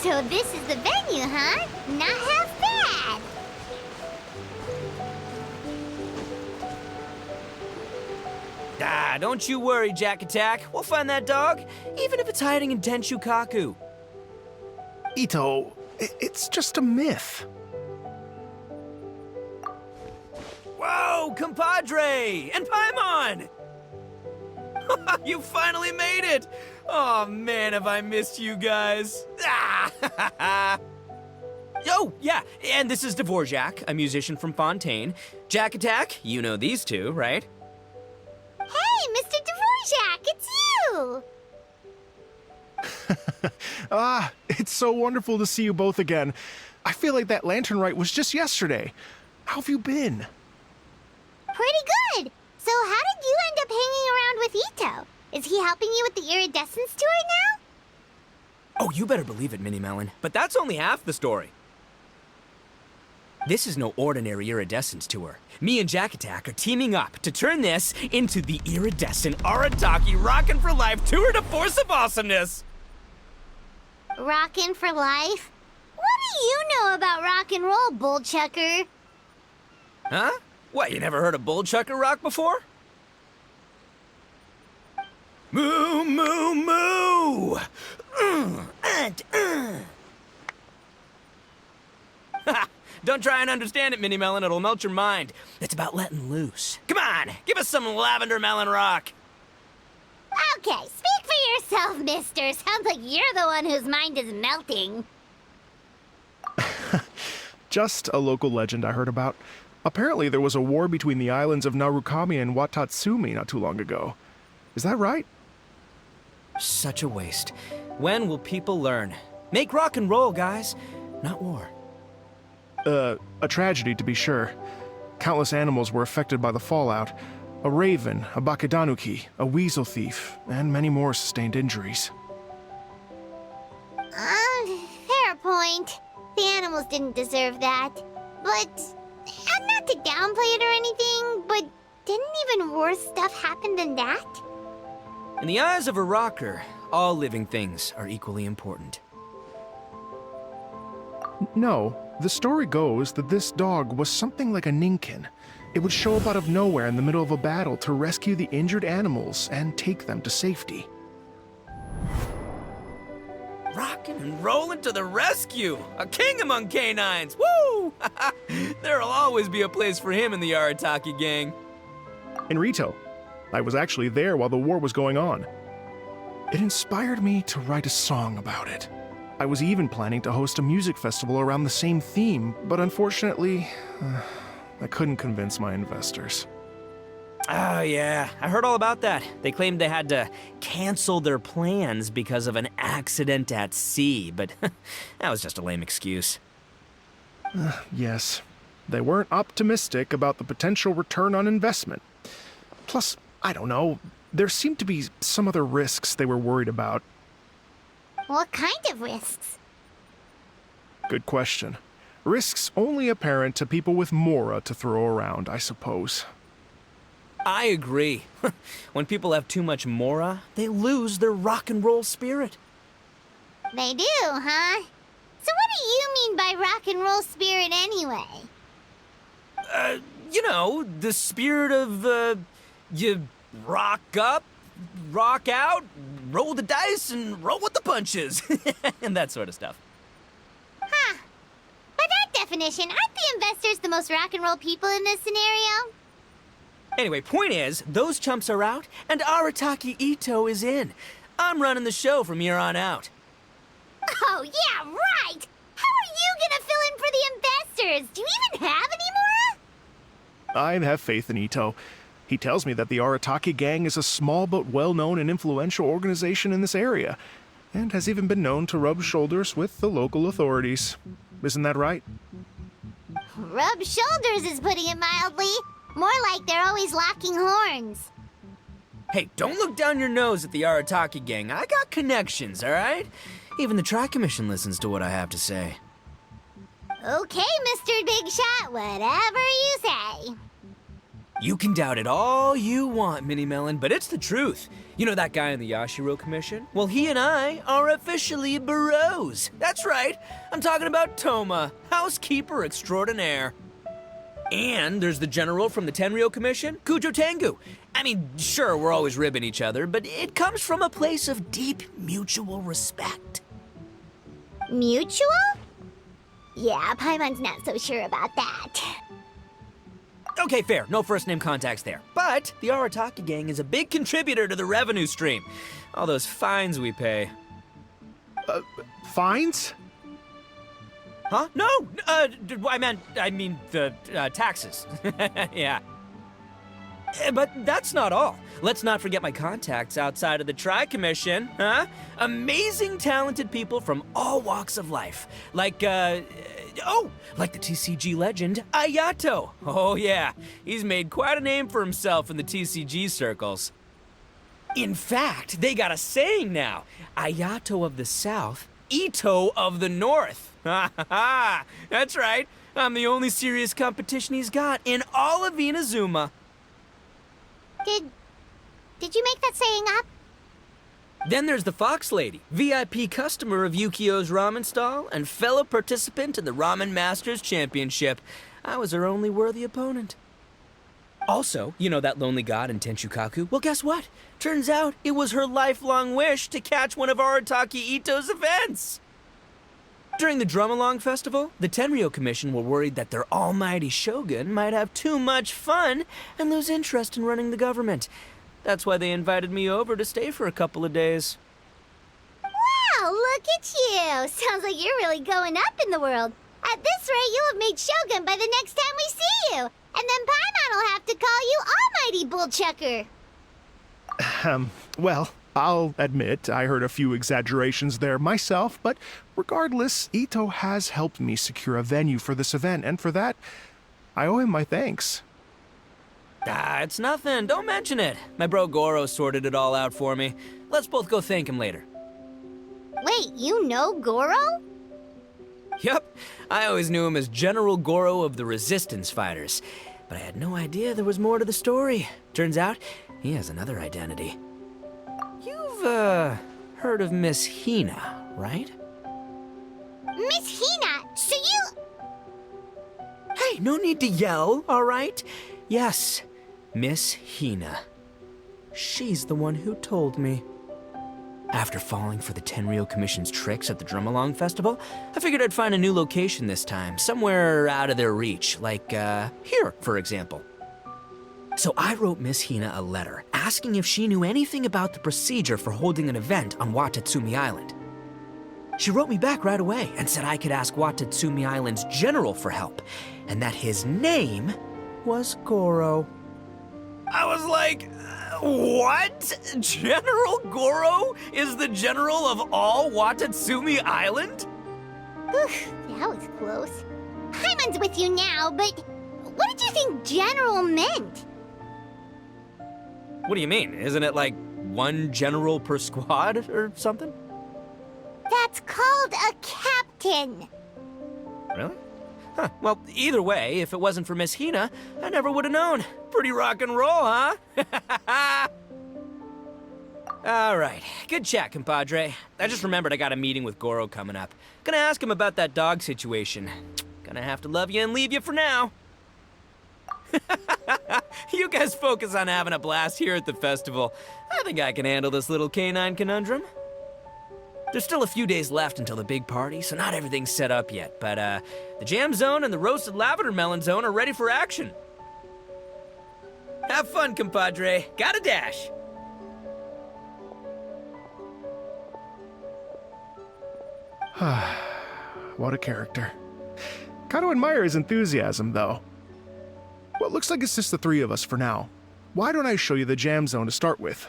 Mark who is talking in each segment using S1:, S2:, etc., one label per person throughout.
S1: So this is the venue, huh? Not half bad.
S2: Ah, don't you worry, Jack Attack. We'll find that dog, even if it's hiding in Tenshukaku.
S3: Ito, it's just a myth.
S2: Whoa, compadre! And Paimon! You finally made it! Oh man, have I missed you guys. Ah! Oh, yeah, and this is Dvorak, a musician from Fontaine. Jack Attack, you know these two, right?
S1: Hey, Mr. Dvorak, it's you!
S3: It's so wonderful to see you both again. I feel like that lantern rite was just yesterday. How have you been?
S1: Pretty good. So how did you end up hanging around with Ito? Is he helping you with the Iridescence tour now?
S2: Oh, you better believe it, Minnie Melon. But that's only half the story. This is no ordinary Iridescence tour. Me and Jack Attack are teaming up to turn this into the Iridescent Arataki Rockin' for Life Tour de Force of Awesomeness!
S1: Rockin' for life? What do you know about rock and roll, bullchucker?
S2: Huh? What, you never heard a bullchucker rock before? Moo, moo, moo! Don't try and understand it, Minnie Melon. It'll melt your mind. It's about letting loose. Come on, give us some lavender melon rock.
S1: Okay, speak for yourself, mister. Sounds like you're the one whose mind is melting.
S3: Just a local legend I heard about. Apparently there was a war between the islands of Narukami and Watatsumi not too long ago. Is that right?
S2: Such a waste. When will people learn? Make rock and roll, guys, not war.
S3: A tragedy to be sure. Countless animals were affected by the fallout. A raven, a bakedanuki, a weasel thief, and many more sustained injuries.
S1: Fair point. The animals didn't deserve that. But, not to downplay it or anything, but didn't even worse stuff happen than that?
S2: In the eyes of a rocker, all living things are equally important.
S3: No, the story goes that this dog was something like a ninkin. It would show up out of nowhere in the middle of a battle to rescue the injured animals and take them to safety.
S2: Rockin' and rollin' to the rescue! A king among canines! Woo! There'll always be a place for him in the Arataki gang.
S3: In Rito, I was actually there while the war was going on. It inspired me to write a song about it. I was even planning to host a music festival around the same theme, but unfortunately, I couldn't convince my investors.
S2: Oh yeah, I heard all about that. They claimed they had to cancel their plans because of an accident at sea, but that was just a lame excuse.
S3: Yes, they weren't optimistic about the potential return on investment. Plus, I don't know, there seemed to be some other risks they were worried about.
S1: What kind of risks?
S3: Good question. Risks only apparent to people with mora to throw around, I suppose.
S2: I agree. When people have too much mora, they lose their rock and roll spirit.
S1: They do, huh? So what do you mean by rock and roll spirit anyway?
S2: You know, the spirit of, you rock up, rock out, roll the dice, and roll with the punches. And that sort of stuff.
S1: Huh. By that definition, aren't the investors the most rock and roll people in this scenario?
S2: Anyway, point is, those chumps are out, and Arataki Ito is in. I'm running the show from here on out.
S1: Oh, yeah, right! How are you gonna fill in for the investors? Do you even have any more?
S3: I have faith in Ito. He tells me that the Arataki gang is a small but well-known and influential organization in this area, and has even been known to rub shoulders with the local authorities. Isn't that right?
S1: Rub shoulders is putting it mildly. More like they're always locking horns.
S2: Hey, don't look down your nose at the Arataki gang. I got connections, all right? Even the Tri-Commission listens to what I have to say.
S1: Okay, Mr. Big Shot, whatever you say.
S2: You can doubt it all you want, Mini Melon, but it's the truth. You know that guy in the Yashiro Commission? Well, he and I are officially bros. That's right. I'm talking about Toma, housekeeper extraordinaire. And there's the general from the Tenryo Commission, Kujo Tengu. I mean, sure, we're always ribbing each other, but it comes from a place of deep mutual respect.
S1: Mutual? Yeah, Paimon's not so sure about that.
S2: Okay, fair. No first-name contacts there. But the Arataki gang is a big contributor to the revenue stream. All those fines we pay.
S3: Fines?
S2: Huh? No! I mean the taxes. Yeah. But that's not all. Let's not forget my contacts outside of the Tri-Commission, huh? Amazing, talented people from all walks of life. Like the TCG legend, Ayato. Oh yeah, he's made quite a name for himself in the TCG circles. In fact, they got a saying now. Ayato of the South, Ito of the North. Ha ha ha! That's right. I'm the only serious competition he's got in all of Inazuma.
S1: Did you make that saying up?
S2: Then there's the Fox Lady, VIP customer of Yukio's ramen stall and fellow participant in the Ramen Masters Championship. I was her only worthy opponent. Also, you know that lonely god in Tenchukaku? Well, guess what? Turns out it was her lifelong wish to catch one of Arataki Ito's events. During the Drum-Along Festival, the Tenryo Commission were worried that their almighty shogun might have too much fun and lose interest in running the government. That's why they invited me over to stay for a couple of days.
S1: Wow, look at you! Sounds like you're really going up in the world. At this rate, you'll have made shogun by the next time we see you. And then Paimon will have to call you Almighty Bullchucker.
S3: Well, I'll admit I heard a few exaggerations there myself, but regardless, Ito has helped me secure a venue for this event, and for that, I owe him my thanks.
S2: It's nothing. Don't mention it. My bro Goro sorted it all out for me. Let's both go thank him later.
S1: Wait, you know Goro?
S2: Yup. I always knew him as General Goro of the Resistance Fighters. But I had no idea there was more to the story. Turns out, he has another identity. You've, heard of Miss Hina, right?
S1: Miss Hina, so you...
S2: Hey, no need to yell, all right? Yes, Miss Hina. She's the one who told me. After falling for the Tenryo Commission's tricks at the Drum-Along Festival, I figured I'd find a new location this time, somewhere out of their reach, like, here, for example. So I wrote Miss Hina a letter, asking if she knew anything about the procedure for holding an event on Watatsumi Island. She wrote me back right away and said I could ask Watatsumi Island's general for help, and that his name was Goro. I was like, what? General Goro is the general of all Watatsumi Island?
S1: Oof, that was close. Paimon's with you now, but what did you think general meant?
S2: What do you mean? Isn't it like one general per squad or something?
S1: That's called a captain.
S2: Really? Huh. Well, either way, if it wasn't for Miss Hina, I never would have known. Pretty rock and roll, huh? All right. Good chat, compadre. I just remembered I got a meeting with Goro coming up. Gonna ask him about that dog situation. Gonna have to love you and leave you for now. You guys focus on having a blast here at the festival. I think I can handle this little canine conundrum. There's still a few days left until the big party, so not everything's set up yet, but the jam zone and the roasted lavender melon zone are ready for action. Have fun, compadre. Gotta dash.
S3: What a character. Gotta admire his enthusiasm, though. Well, it looks like it's just the three of us for now. Why don't I show you the jam zone to start with?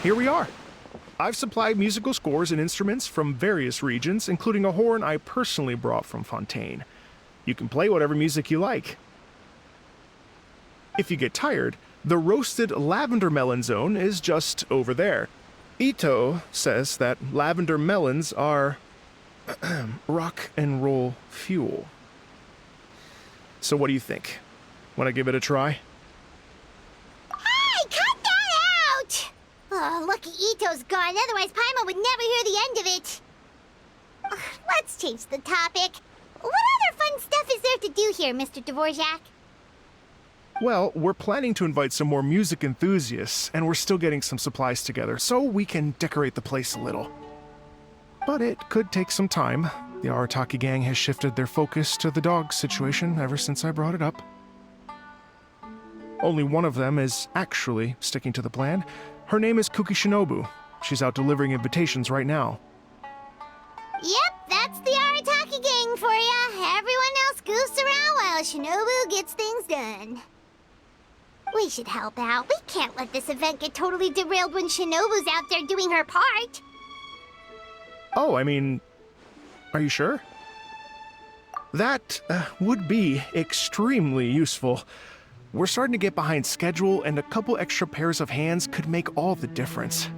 S3: Here we are. I've supplied musical scores and instruments from various regions, including a horn I personally brought from Fontaine. You can play whatever music you like. If you get tired, the roasted lavender melon zone is just over there. Ito says that lavender melons are rock and roll fuel. So what do you think? Want to give it a try?
S1: Hey, cut that out! Oh, lucky Ito's gone, otherwise Paimon would never hear the end of it. Ugh, let's change the topic. What other fun stuff is there to do here, Mr. Dvorak?
S3: Well, we're planning to invite some more music enthusiasts, and we're still getting some supplies together, so we can decorate the place a little. But it could take some time. The Arataki gang has shifted their focus to the dog situation ever since I brought it up. Only one of them is actually sticking to the plan. Her name is Kuki Shinobu. She's out delivering invitations right now.
S1: Yep, that's the Arataki gang for ya. Everyone else goofs around while Shinobu gets things done. We should help out. We can't let this event get totally derailed when Shinobu's out there doing her part.
S3: Oh, I mean, are you sure? That would be extremely useful. We're starting to get behind schedule, and a couple extra pairs of hands could make all the difference.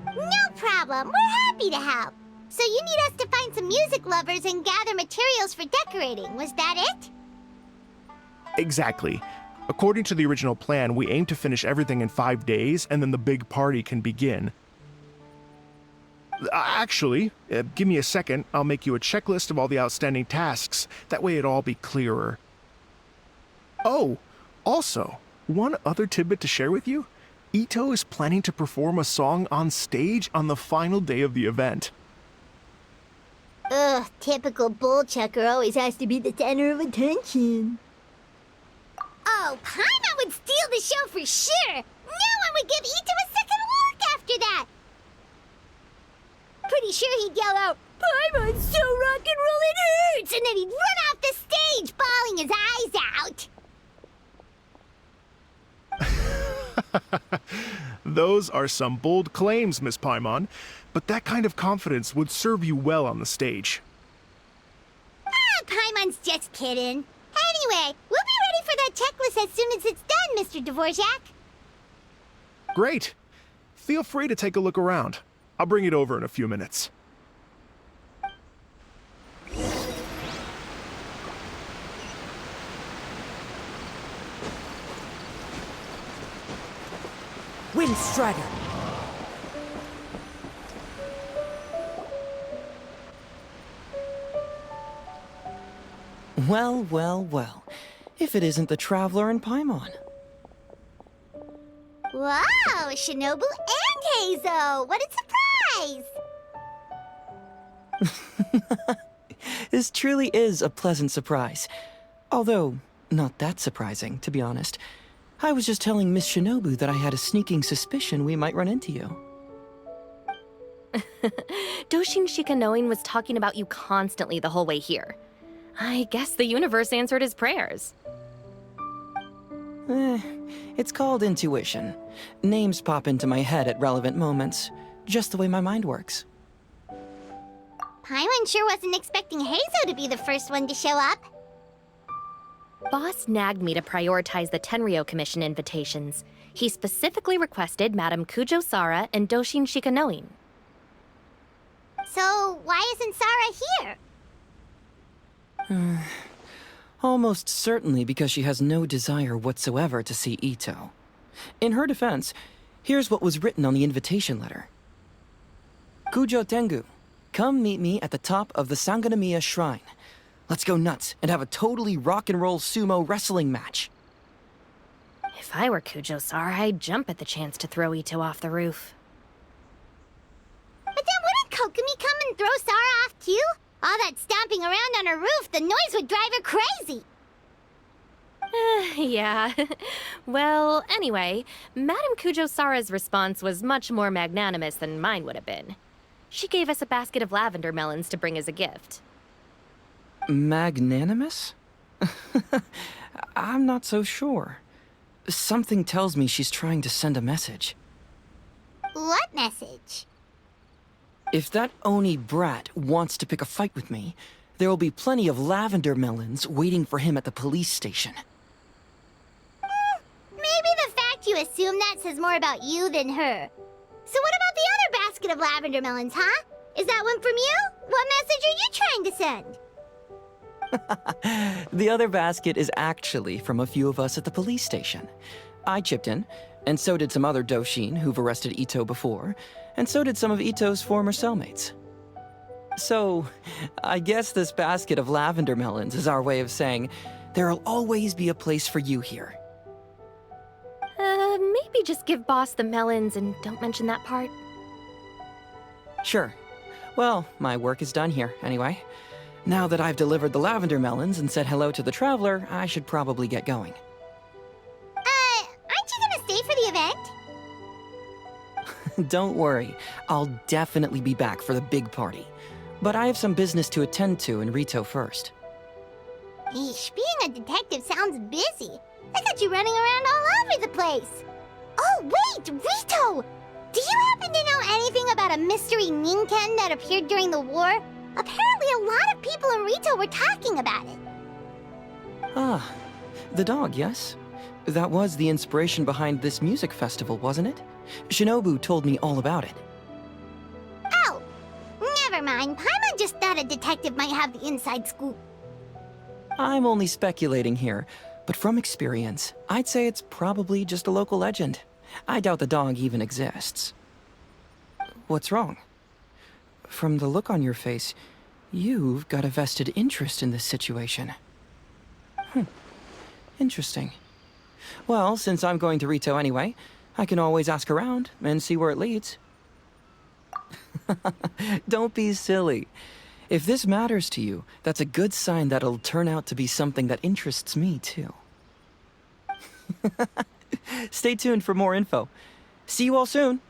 S1: No problem. We're happy to help. So you need us to find some music lovers and gather materials for decorating. Was that it?
S3: Exactly. According to the original plan, we aim to finish everything in 5 days, and then the big party can begin. Actually, give me a second. I'll make you a checklist of all the outstanding tasks. That way it'll all be clearer. Oh, also, one other tidbit to share with you. Ito is planning to perform a song on stage on the final day of the event.
S1: Ugh, typical bull chucker always has to be the center of attention. Oh, Paimon would steal the show for sure! No one would give Ito a second look after that! Pretty sure he'd yell out, "Paimon's so rock and roll it hurts!" And then he'd run off the stage, bawling his eyes out.
S3: Those are some bold claims, Miss Paimon, but that kind of confidence would serve you well on the stage.
S1: Ah, Paimon's just kidding. Anyway, we'll be ready for that checklist as soon as it's done, Mr. Dvorak.
S3: Great. Feel free to take a look around. I'll bring it over in a few minutes.
S4: Windstrider! Well, well, well. If it isn't the Traveler and Paimon.
S1: Wow, Shinobu and Heizo! What a surprise!
S4: This truly is a pleasant surprise. Although, not that surprising, to be honest. I was just telling Miss Shinobu that I had a sneaking suspicion we might run into you.
S5: Doshin Shikanoin was talking about you constantly the whole way here. I guess the universe answered his prayers.
S4: It's called intuition. Names pop into my head at relevant moments, just the way my mind works.
S1: Paimon sure wasn't expecting Heizo to be the first one to show up.
S5: Boss nagged me to prioritize the Tenryo Commission invitations. He specifically requested Madame Kujo Sara and Doshin Shikanoin.
S1: So, why isn't Sara here?
S4: Almost certainly because she has no desire whatsoever to see Ito. In her defense, here's what was written on the invitation letter. Kujo Tengu, come meet me at the top of the Sangonomiya Shrine. Let's go nuts and have a totally rock and roll sumo wrestling match.
S5: If I were Kujo Sara, I'd jump at the chance to throw Ito off the roof.
S1: But then wouldn't Kokomi come and throw Sara off too? All that stomping around on her roof, the noise would drive her crazy.
S5: Yeah. Well, anyway, Madame Kujo Sara's response was much more magnanimous than mine would have been. She gave us a basket of lavender melons to bring as a gift.
S4: Magnanimous? I'm not so sure. Something tells me she's trying to send a message.
S1: What message?
S4: If that Oni brat wants to pick a fight with me, there will be plenty of lavender melons waiting for him at the police station.
S1: Maybe the fact you assume that says more about you than her. So what about the other basket of lavender melons, huh? Is that one from you? What message are you trying to send?
S4: The other basket is actually from a few of us at the police station. I chipped in, and so did some other Doshin who've arrested Ito before, and so did some of Ito's former cellmates. So, I guess this basket of lavender melons is our way of saying, there'll always be a place for you here.
S5: Maybe just give Boss the melons and don't mention that part.
S4: Sure. Well, my work is done here, anyway. Now that I've delivered the lavender melons and said hello to the traveler, I should probably get going.
S1: Aren't you gonna stay for the event?
S4: Don't worry, I'll definitely be back for the big party. But I have some business to attend to in Rito first.
S1: Eesh, being a detective sounds busy. I got you running around all over the place. Oh, wait, Rito! Do you happen to know anything about a mystery Ninken that appeared during the war? Apparently a lot of people in Rito were talking about it.
S4: Ah, the dog, yes? That was the inspiration behind this music festival, wasn't it? Shinobu told me all about it.
S1: Oh, never mind. Paimon just thought a detective might have the inside scoop.
S4: I'm only speculating here, but from experience, I'd say it's probably just a local legend. I doubt the dog even exists. What's wrong? From the look on your face, you've got a vested interest in this situation. Interesting. Well, since I'm going to Rito anyway, I can always ask around and see where it leads. Don't be silly. If this matters to you, that's a good sign that it'll turn out to be something that interests me, too. Stay tuned for more info. See you all soon.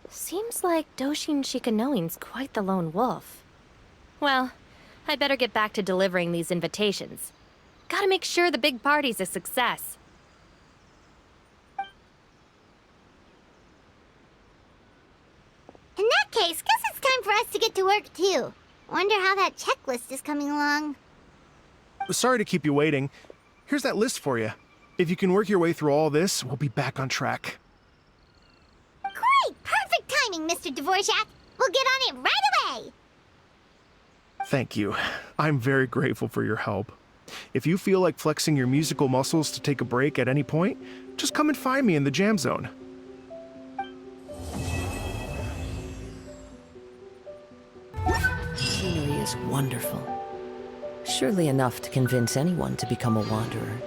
S5: Seems like Doshin Shikanoin's quite the lone wolf. Well, I'd better get back to delivering these invitations. Gotta make sure the big party's a success.
S1: In that case, guess it's time for us to get to work too. Wonder how that checklist is coming along.
S3: Sorry to keep you waiting. Here's that list for you. If you can work your way through all this, we'll be back on track.
S1: Great! Perfect timing, Mr. Dvorak! We'll get on it right away!
S3: Thank you. I'm very grateful for your help. If you feel like flexing your musical muscles to take a break at any point, just come and find me in the jam zone.
S6: Scenery is wonderful. Surely enough to convince anyone to become a wanderer.